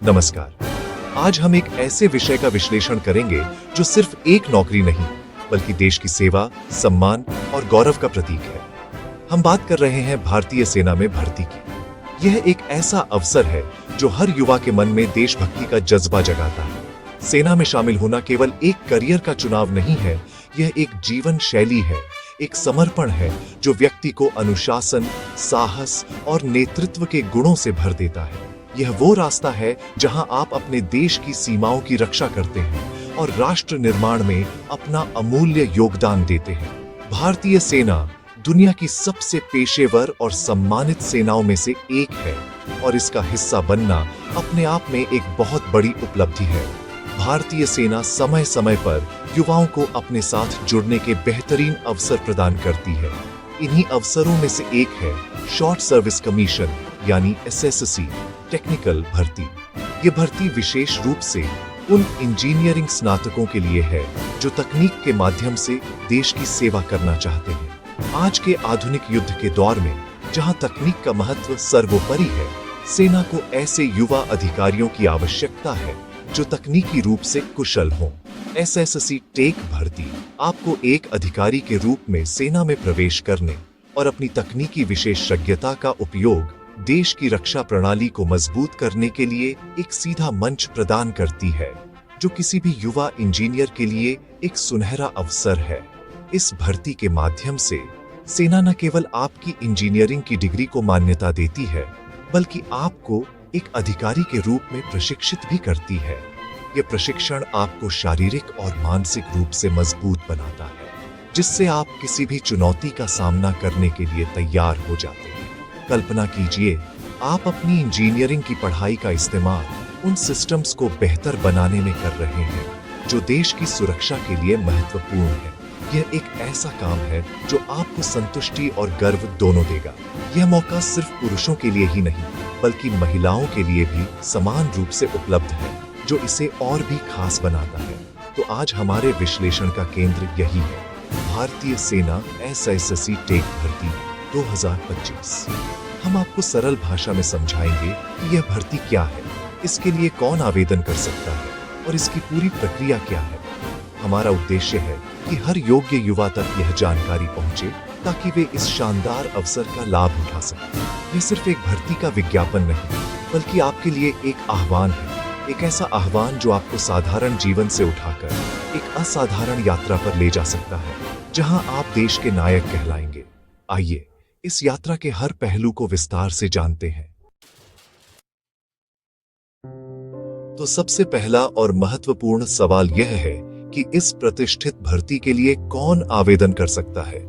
नमस्कार। आज हम एक ऐसे विषय का विश्लेषण करेंगे जो सिर्फ एक नौकरी नहीं, बल्कि देश की सेवा, सम्मान और गौरव का प्रतीक है। हम बात कर रहे हैं भारतीय सेना में भर्ती की। यह एक ऐसा अवसर है जो हर युवा के मन में देशभक्ति का जज्बा जगाता है। सेना में शामिल होना केवल एक करियर का चुनाव नहीं है, यह एक जीवन शैली है, एक समर्पण है जो व्यक्ति को अनुशासन, साहस और नेतृत्व के गुणों से भर देता है। यह वो रास्ता है जहां आप अपने देश की सीमाओं की रक्षा करते हैं और राष्ट्र निर्माण में अपना अमूल्य योगदान देते हैं। भारतीय सेना दुनिया की सबसे पेशेवर और सम्मानित सेनाओं में से एक है और इसका हिस्सा बनना अपने आप में एक बहुत बड़ी उपलब्धि है। भारतीय सेना समय समय पर युवाओं को अपने साथ जुड़ने के बेहतरीन अवसर प्रदान करती है। इन्हीं अवसरों में से एक है शॉर्ट सर्विस कमीशन यानी SSC टेक्निकल भर्ती। ये भर्ती विशेष रूप से उन इंजीनियरिंग स्नातकों के लिए है जो तकनीक के माध्यम से देश की सेवा करना चाहते हैं। आज के आधुनिक युद्ध के दौर में जहां तकनीक का महत्व सर्वोपरि है, सेना को ऐसे युवा अधिकारियों की आवश्यकता है जो तकनीकी रूप से कुशल हों। SSC टेक भर्ती आपको एक अधिकारी के रूप में सेना में प्रवेश करने और अपनी तकनीकी विशेषज्ञता का उपयोग देश की रक्षा प्रणाली को मजबूत करने के लिए एक सीधा मंच प्रदान करती है, जो किसी भी युवा इंजीनियर के लिए एक सुनहरा अवसर है। इस भर्ती के माध्यम से सेना न केवल आपकी इंजीनियरिंग की डिग्री को मान्यता देती है, बल्कि आपको एक अधिकारी के रूप में प्रशिक्षित भी करती है। यह प्रशिक्षण आपको शारीरिक और मानसिक रूप से मजबूत बनाता है, जिससे आप किसी भी चुनौती का सामना करने के लिए तैयार हो जाते हैं। कल्पना कीजिए, आप अपनी इंजीनियरिंग की पढ़ाई का इस्तेमाल उन सिस्टम्स को बेहतर बनाने में कर रहे हैं जो देश की सुरक्षा के लिए महत्वपूर्ण है। यह एक ऐसा काम है जो आपको संतुष्टि और गर्व दोनों देगा। यह मौका सिर्फ पुरुषों के लिए ही नहीं, बल्कि महिलाओं के लिए भी समान रूप से उपलब्ध है, जो इसे और भी खास बनाता है। तो आज हमारे विश्लेषण का केंद्र यही है, भारतीय सेना SSC टेक भर्ती 2025। हम आपको सरल भाषा में समझाएंगे कि यह भर्ती क्या है, इसके लिए कौन आवेदन कर सकता है और इसकी पूरी प्रक्रिया क्या है। हमारा उद्देश्य है कि हर योग्य युवा तक यह जानकारी पहुंचे ताकि वे इस शानदार अवसर का लाभ उठा सकें। यह सिर्फ एक भर्ती का विज्ञापन नहीं, बल्कि आपके लिए एक आह्वान है, एक ऐसा आह्वान जो आपको साधारण जीवन से उठाकर एक असाधारण यात्रा पर ले जा सकता है, जहां आप देश के नायक कहलाएंगे। आइए इस यात्रा के हर पहलू को विस्तार से जानते हैं। तो सबसे पहला और महत्वपूर्ण सवाल यह है कि इस प्रतिष्ठित भर्ती के लिए कौन आवेदन कर सकता है।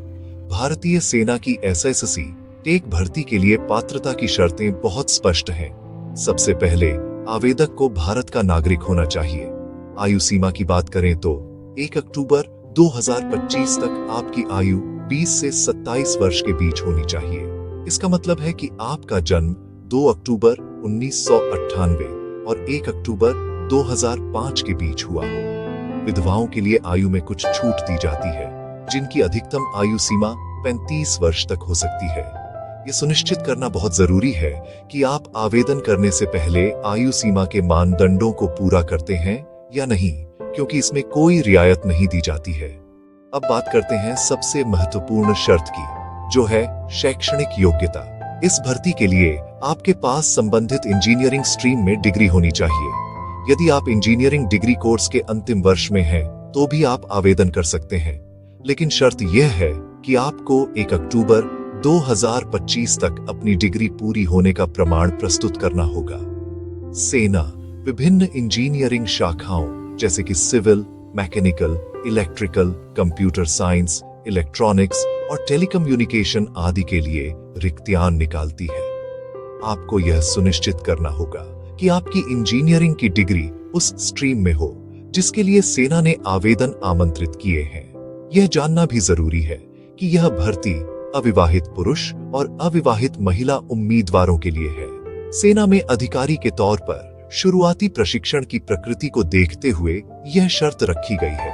भारतीय सेना की SSC टेक भर्ती के लिए पात्रता की शर्तें बहुत स्पष्ट हैं। सबसे पहले आवेदक को भारत का नागरिक होना चाहिए। आयु सीमा की बात करें तो 1 अक्टूबर 2025 तक आपकी आयु 20 से 27 वर्ष के बीच होनी चाहिए। इसका मतलब है कि आपका जन्म 2 अक्टूबर 1998 और 1 अक्टूबर 2005 के बीच हुआ हो। विधवाओं के लिए आयु में कुछ छूट दी जाती है, जिनकी अधिकतम आयु सीमा 35 वर्ष तक हो सकती है। यह सुनिश्चित करना बहुत जरूरी है कि आप आवेदन करने से पहले आयु सीमा के मानदंडों को पूरा करते हैं या नहीं, क्योंकि इसमें कोई रियायत नहीं दी जाती है। अब बात करते हैं सबसे महत्वपूर्ण शर्त की, जो है शैक्षणिक योग्यता। इस भर्ती के लिए आपके पास संबंधित इंजीनियरिंग स्ट्रीम में डिग्री होनी चाहिए। यदि आप इंजीनियरिंग डिग्री कोर्स के अंतिम वर्ष में हैं, तो भी आप आवेदन कर सकते हैं, लेकिन शर्त यह है कि आपको 1 अक्टूबर 2025 तक अपनी डिग्री पूरी होने का प्रमाण प्रस्तुत करना होगा। सेना विभिन्न इंजीनियरिंग शाखाओं जैसे कि civil, mechanical, electrical, computer science, electronics और टेलीकम्युनिकेशन आदि के लिए रिक्तियां निकालती है। आपको यह सुनिश्चित करना होगा कि आपकी इंजीनियरिंग की डिग्री उस स्ट्रीम में हो जिसके लिए सेना ने आवेदन आमंत्रित किए हैं। यह जानना भी जरूरी है कि यह भर्ती अविवाहित पुरुष और अविवाहित महिला उम्मीदवारों के लिए है। सेना में अधिकारी के तौर पर शुरुआती प्रशिक्षण की प्रकृति को देखते हुए यह शर्त रखी गई है।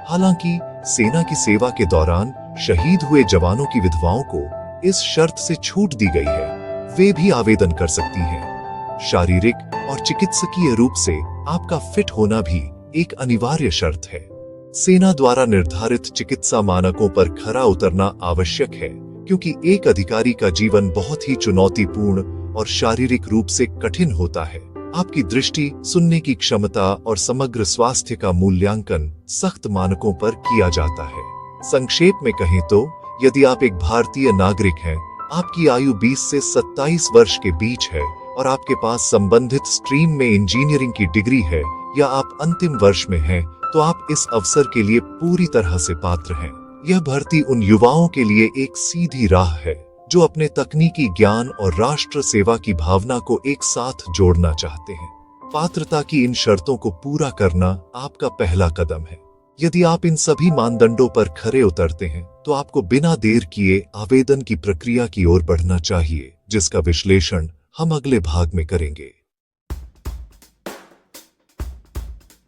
हालांकि सेना की सेवा के दौरान शहीद हुए जवानों की विधवाओं को इस शर्त से छूट दी गई है, वे भी आवेदन कर सकती हैं। शारीरिक और चिकित्सकीय रूप से आपका फिट होना भी एक अनिवार्य शर्त है। सेना द्वारा निर्धारित चिकित्सा मानकों पर खरा उतरना आवश्यक है, क्योंकि एक अधिकारी का जीवन बहुत ही चुनौतीपूर्ण और शारीरिक रूप से कठिन होता है। आपकी दृष्टि, सुनने की क्षमता और समग्र स्वास्थ्य का मूल्यांकन सख्त मानकों पर किया जाता है। संक्षेप में कहें तो, यदि आप एक भारतीय नागरिक हैं, आपकी आयु 20 से 27 वर्ष के बीच है और आपके पास संबंधित स्ट्रीम में इंजीनियरिंग की डिग्री है या आप अंतिम वर्ष में हैं, तो आप इस अवसर के लिए पूरी तरह से पात्र हैं। यह भर्ती उन युवाओं के लिए एक सीधी राह है जो अपने तकनीकी ज्ञान और राष्ट्र सेवा की भावना को एक साथ जोड़ना चाहते हैं। पात्रता की इन शर्तों को पूरा करना आपका पहला कदम है। यदि आप इन सभी मानदंडों पर खरे उतरते हैं, तो आपको बिना देर किए आवेदन की प्रक्रिया की ओर बढ़ना चाहिए, जिसका विश्लेषण हम अगले भाग में करेंगे।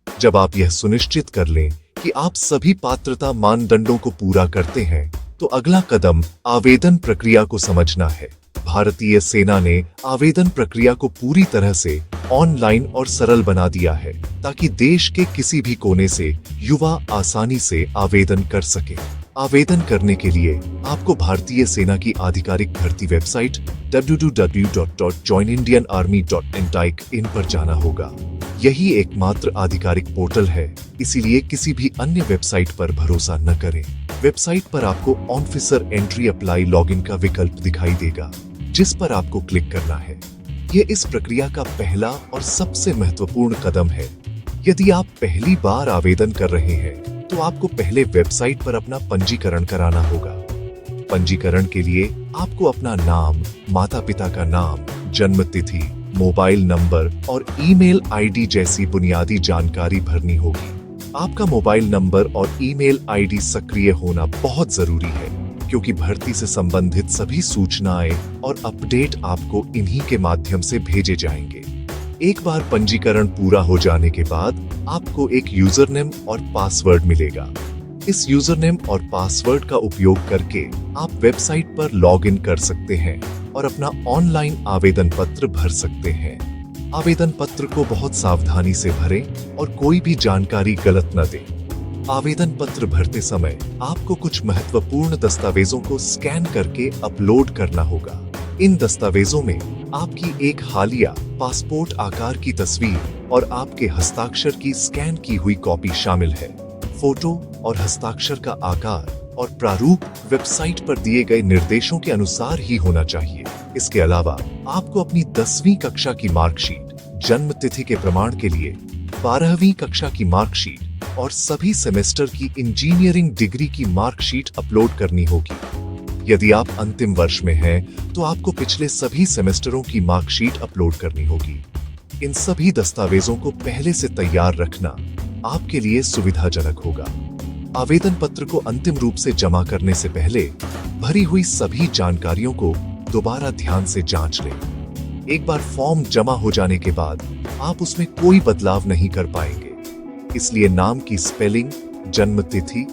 जब आप यह सुनिश्चित कर लें कि आप सभी पात्रता मानदंडों को पूरा करते हैं, तो अगला कदम आवेदन प्रक्रिया को समझना है। भारतीय सेना ने आवेदन प्रक्रिया को पूरी तरह से ऑनलाइन और सरल बना दिया है, ताकि देश के किसी भी कोने से युवा आसानी से आवेदन कर सके। आवेदन करने के लिए आपको भारतीय सेना की आधिकारिक भर्ती वेबसाइट www.joinindianarmy.in पर जाना होगा। यही एकमात्र आधिकारिक पोर्टल है, इसीलिए किसी भी अन्य वेबसाइट पर भरोसा न करें। वेबसाइट पर आपको ऑफिसर एंट्री अप्लाई लॉगिन का विकल्प दिखाई देगा, जिस पर आपको क्लिक करना है। ये इस प्रक्रिया का पहला और सबसे महत्वपूर्ण कदम है। यदि आप पहली बार आवेदन कर रहे हैं, तो आपको पहले वेबसाइट पर अपना पंजीकरण कराना होगा। पंजीकरण के लिए आपको अपना नाम, माता पिता का नाम, जन्म तिथि, मोबाइल नंबर और ईमेल आईडी जैसी बुनियादी जानकारी भरनी होगी। आपका मोबाइल नंबर और ईमेल आईडी सक्रिय होना बहुत जरूरी है, क्योंकि भर्ती से संबंधित सभी सूचनाएं और अपडेट आपको इन्हीं के माध्यम से भेजे जाएंगे। एक बार पंजीकरण पूरा हो जाने के बाद आपको एक यूजरनेम और पासवर्ड मिलेगा। इस यूजरनेम और पासवर्ड का उपयोग करके आप वेबसाइट पर लॉगिन कर सकते हैं और अपना ऑनलाइन आवेदन पत्र भर सकते हैं। आवेदन पत्र को बहुत सावधानी से भरें और कोई भी जानकारी गलत न दें। आवेदन पत्र भरते समय आपको कुछ महत्वपूर्ण दस्तावेजों को स्कैन करके अपलोड करना होगा। इन दस्तावेजों में आपकी एक हालिया पासपोर्ट आकार की तस्वीर और आपके हस्ताक्षर की स्कैन की हुई कॉपी शामिल है। फोटो और हस्ताक्षर का आकार और प्रारूप वेबसाइट पर दिए गए निर्देशों के अनुसार ही होना चाहिए। इसके अलावा आपको अपनी 10वीं कक्षा की मार्कशीट, जन्म तिथि के प्रमाण के लिए 12वीं कक्षा की मार्कशीट और सभी सेमेस्टर की इंजीनियरिंग डिग्री की मार्कशीट अपलोड करनी होगी। यदि आप अंतिम वर्ष में हैं, तो आपको पिछले सभी सेमेस्टरों की मार्कशीट अपलोड करनी होगी। इन सभी दस्तावेजों को पहले से तैयार रखना आपके लिए सुविधाजनक होगा। आवेदन पत्र को अंतिम रूप से जमा करने से पहले भरी हुई सभी जानकारियों को दोबारा ध्यान से जांच लें। एक बार फॉर्म जमा हो जाने के बाद आप उसमें कोई बदलाव नहीं कर पाएंगे, इसलिए नाम की स्पेलिंग, जन्म तिथि,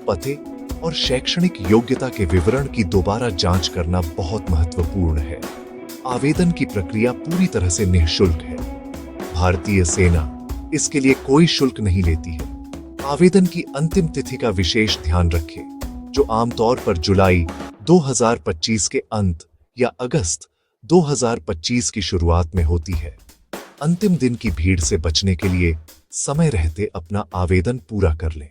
पते और शैक्षणिक योग्यता के विवरण की दोबारा जांच करना बहुत महत्वपूर्ण है। आवेदन की प्रक्रिया पूरी तरह से निःशुल्क है। भारतीय सेना इसके लिए कोई शुल्क नहीं लेती है। आवेदन की अंतिम तिथि का विशेष ध्यान रखें, जो आमतौर पर जुलाई 2025 के अंत या अगस्त 2025 की शुरुआत में होती है। अंतिम दिन की भीड़ से बचने के लिए समय रहते अपना आवेदन पूरा कर लें।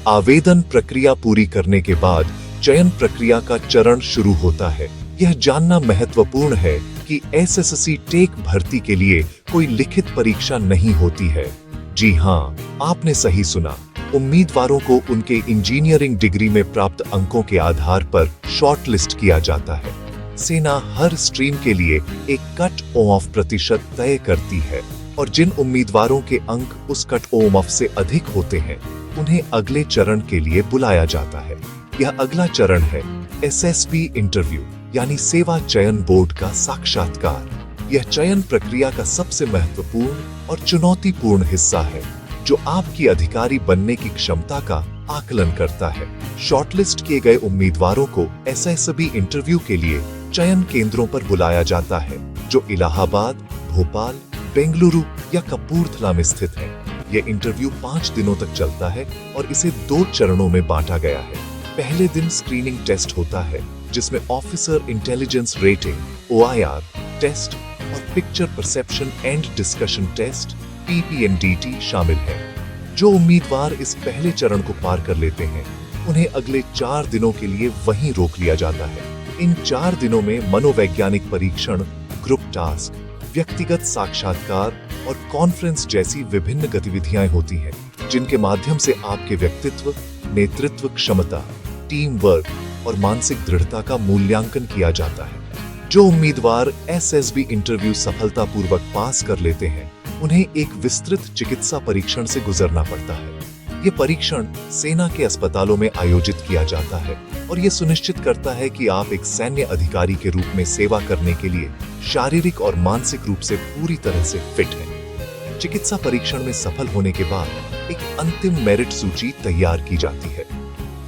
आवेदन प्रक्रिया पूरी करने के बाद चयन प्रक्रिया का चरण शुरू होता है। यह जानना महत्वपूर्ण है कि एसएससी टेक भर्ती के लिए कोई लिखित परीक्षा नहीं होती है। जी हाँ, आपने सही सुना। उम्मीदवारों को उनके इंजीनियरिंग डिग्री में प्राप्त अंकों के आधार पर शॉर्टलिस्ट किया जाता है। सेना हर स्ट्रीम के लिए एक कट ऑफ प्रतिशत तय करती है और जिन उम्मीदवारों के अंक उस कट ऑफ से अधिक होते हैं, उन्हें अगले चरण के लिए बुलाया जाता है। यह अगला चरण है एसएसबी इंटरव्यू, यानी सेवा चयन बोर्ड का साक्षात्कार। यह चयन प्रक्रिया का सबसे महत्वपूर्ण और चुनौतीपूर्ण हिस्सा है, जो आपकी अधिकारी बनने की क्षमता का आकलन करता है। शॉर्टलिस्ट किए गए उम्मीदवारों को एसएसबी इंटरव्यू के लिए चयन केंद्रों पर बुलाया जाता है, जो इलाहाबाद, भोपाल, बेंगलुरु या कपूरथला में स्थित है। यह इंटरव्यू 5 दिनों तक चलता है और इसे 2 चरणों में बांटा गया है। पहले दिन स्क्रीनिंग टेस्ट होता है, जिसमें officer intelligence rating (OIR) test और picture perception and discussion test (PPNDT) शामिल है। जो उम्मीदवार इस पहले चरण को पार कर लेते हैं, उन्हें अगले 4 दिनों के लिए वहीं रोक लिया जाता है। इन 4 दिनों में मनोवैज्ञानिक परीक्षण, ग्रुप टास्क, व्यक्तिगत साक्षात्कार और कॉन्फ्रेंस जैसी विभिन्न गतिविधियां होती हैं, जिनके माध्यम से आपके व्यक्तित्व, नेतृत्व क्षमता, टीम वर्क और मानसिक दृढ़ता का मूल्यांकन किया जाता है। जो उम्मीदवार SSB इंटरव्यू सफलतापूर्वक पास कर लेते हैं, उन्हें एक विस्तृत चिकित्सा परीक्षण से गुजरना पड़ता है। ये परीक्षण सेना के अस्पतालों में आयोजित किया जाता है और ये सुनिश्चित करता है कि आप एक सैन्य अधिकारी के रूप में सेवा करने के लिए शारीरिक और मानसिक रूप से पूरी तरह से फिट हैं। चिकित्सा परीक्षण में सफल होने के बाद एक अंतिम मेरिट सूची तैयार की जाती है।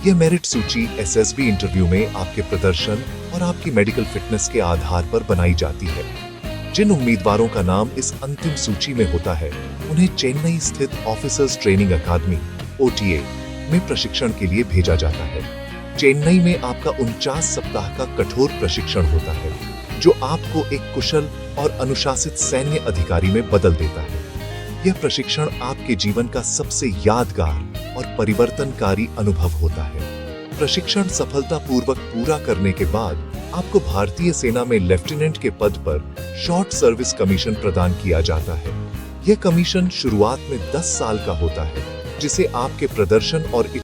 यह मेरिट सूची SSB इंटरव्यू में आपके प्रदर्शन और आपकी मेडिकल फिटनेस के आधार पर बनाई जाती है। जिन उम्मीदवारों का नाम इस अंतिम सूची में होता है, उन्हें चेन्नई स्थित ऑफिसर्स ट्रेनिंग अकादमी (OTA) में प्रशिक्षण के लिए भेजा जाता है। चेन्नई में आपका 49 सप्ताह का कठोर प्रशिक्षण होता है, जो आपको एक कुशल और अनुशासित सैन्य अधिकारी में बदल देता है। यह प्रशिक्षण आपके जीवन का सबसे यादगार और परिवर्तनकारी अनुभव होता है। प्रशिक्षण सफलतापूर्वक पूरा करने के बाद आपको भारतीय सेना में लेफ्टिनेंट के पद पर शॉर्ट सर्विस कमीशन प्रदान किया जाता है। यह कमीशन शुरुआत में 10 साल का होता है, जिसे आपके प्रदर्शन और